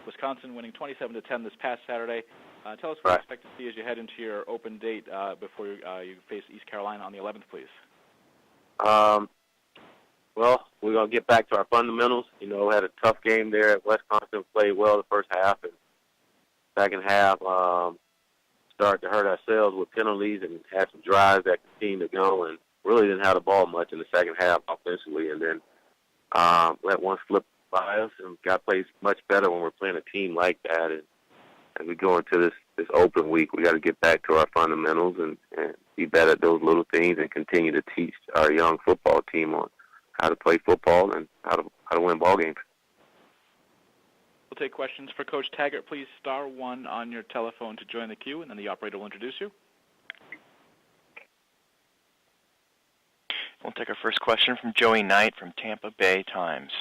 Wisconsin winning 27-10 this past Saturday. Tell us what you expect to see as you head into your open date before you face East Carolina on the 11th, please. Well, we're going to get back to our fundamentals. You know, we had a tough game there at Wisconsin, played well the first half, and second half started to hurt ourselves with penalties and had some drives that continued to go, and really didn't have the ball much in the second half offensively, and then let one slip by us and got to play much better when we're playing a team like that. And as we go into this open week, we got to get back to our fundamentals and be better at those little things and continue to teach our young football team on how to play football and how to win ball games. We'll take questions for Coach Taggart. Please star 1 on your telephone to join the queue, and then the operator will introduce you. We'll take our first question from Joey Knight from Tampa Bay Times.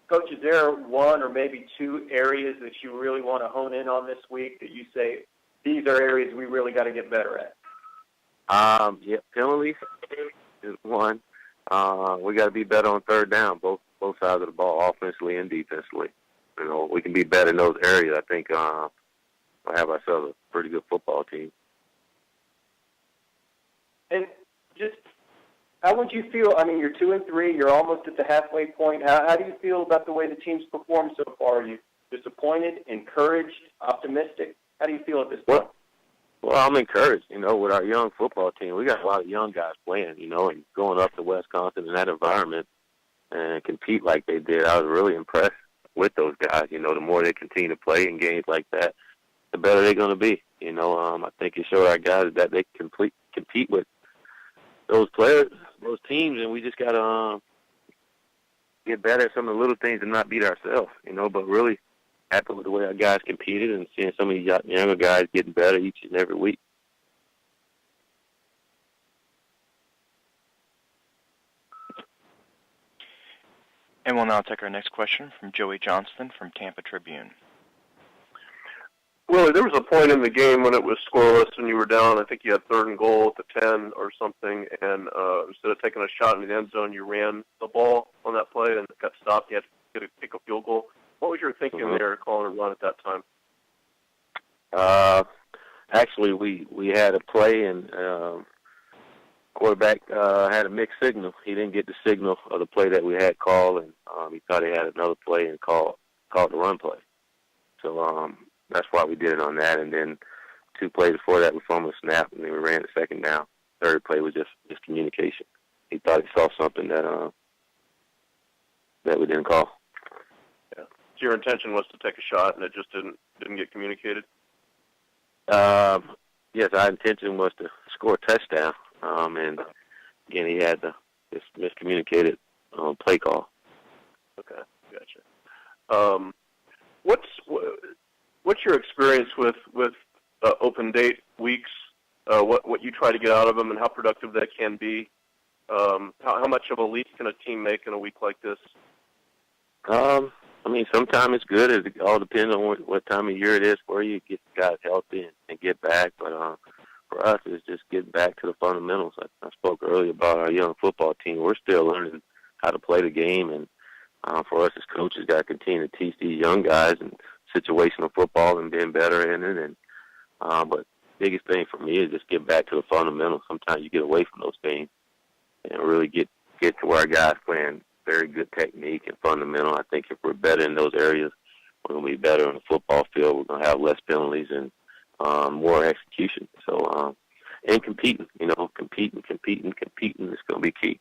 Coach, is there one or maybe two areas that you really want to hone in on this week that you say, these are areas we really got to get better at? Penalties is one. We got to be better on third down, both sides of the ball, offensively and defensively. You know, we can be better in those areas. I think we'll have ourselves a pretty good football team. And just, how would you feel? I mean, you're 2-3. You're almost at the halfway point. How do you feel about the way the team's performed so far? Are you disappointed, encouraged, optimistic? How do you feel at this point? Well, I'm encouraged, you know, with our young football team. We got a lot of young guys playing, you know, and going up to Wisconsin in that environment and compete like they did. I was really impressed with those guys. You know, the more they continue to play in games like that, the better they're going to be. You know, I think it showed our guys that they can compete with those players, those teams, and we just got to get better at some of the little things and not beat ourselves, you know, but really happy with the way our guys competed and seeing some of these younger guys getting better each and every week. And we'll now take our next question from Joey Johnston from Tampa Tribune. Willie, there was a point in the game when it was scoreless and you were down. I think you had 3rd and goal at the 10 or something, and instead of taking a shot in the end zone, you ran the ball on that play and it got stopped. You had to kick a field goal. What was your thinking there, calling a run at that time? Actually, we had a play, and quarterback had a mixed signal. He didn't get the signal of the play that we had called, and he thought he had another play and called the run play. So that's why we did it on that. And then 2 plays before that, we fumbled a snap, and then we ran the 2nd down. 3rd play was just communication. He thought he saw something that we didn't call. Yeah. So your intention was to take a shot, and it just didn't get communicated? Yes, our intention was to score a touchdown, and again, he had this miscommunicated play call. Okay, gotcha. What's your experience with open date weeks? What you try to get out of them, and how productive that can be? How much of a leap can a team make in a week like this? I mean, sometimes it's good. It all depends on what time of year it is for you. Get guys healthy and get back. But for us, it's just getting back to the fundamentals. I spoke earlier about our young football team. We're still learning how to play the game, and for us as coaches, got to continue to teach these young guys and situational football and being better in it. And but biggest thing for me is just get back to the fundamentals. Sometimes you get away from those things and really get to where our guys playing very good technique and fundamental. I think if we're better in those areas, we're going to be better on the football field. We're going to have less penalties and more execution. So, and competing, competing is going to be key.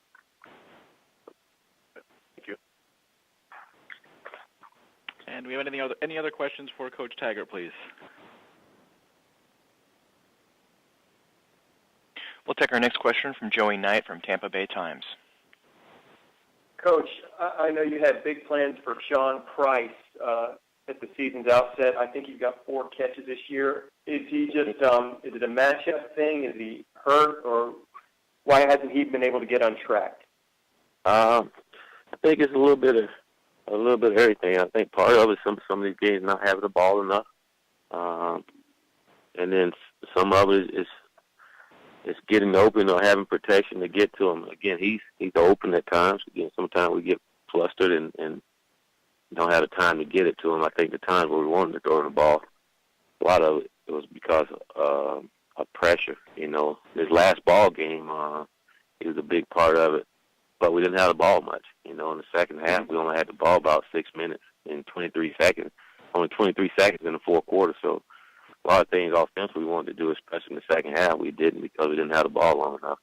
Thank you. And we have any other questions for Coach Taggart, please? We'll take our next question from Joey Knight from Tampa Bay Times. Coach, I know you had big plans for Sean Price at the season's outset. I think he's got 4 catches this year. Is he just, is it a matchup thing? Is he hurt, or why hasn't he been able to get on track? I think it's a little bit of everything. I think part of it is some of these games not having the ball enough, and then some of it is getting open or having protection to get to him. Again, he's open at times. Again, sometimes we get flustered and don't have the time to get it to him. I think the times where we wanted to throw the ball, a lot of it was because of pressure. You know, this last ball game, it was a big part of it. But we didn't have the ball much. You know, in the second half, we only had the ball about 6 minutes and 23 seconds. Only 23 seconds in the fourth quarter. So a lot of things offensively we wanted to do, especially in the second half, we didn't because we didn't have the ball long enough.